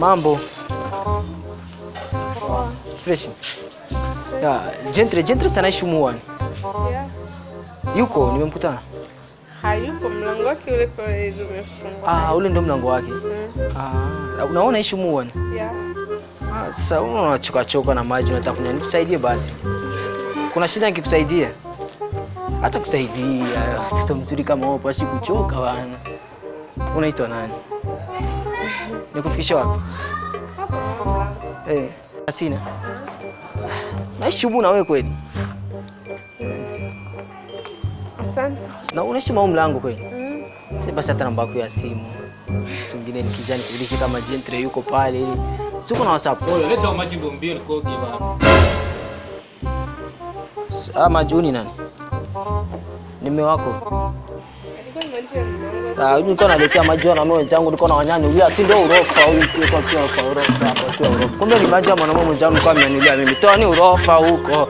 Mambo. Fresh. Ya, Gentre sana shumuani. Yeah. Yuko nimemkutana. Hayuko, mlango wake ule kwa umefungwa. Ule ndio mlango wake. Unaona ishumuani? Yeah. Sasa unachoka na maji unataka kunywa, nikusaidie basi. Kuna shida nikikusaidia? Hata kusaidia, mtoto mzuri kama wewe basi kuchoka bwana. Unaitwa nani? Nikufikisha wapi? Asina. Naishi huko na wewe kweli? Asante. Na unaishi mwa mlango kweli? Sasa basi hata namba yako ya simu. Singine nikija nikuulize kama Gentre yuko pale ili. Siko na WhatsApp. Leta maji mbili kwa kiba. Majuni nani? Nime wako. Alikuwa nimetia mlango. Nilikuwa naletea maji na mimi wenzangu nilikuwa na wanyanya. Huyu si ndio urofa huyu kwa urofa hapo kwa urofa. Kumbe ni maji ya mwanamume mwenzangu kwa amenilia mimi. Toa ni urofa huko.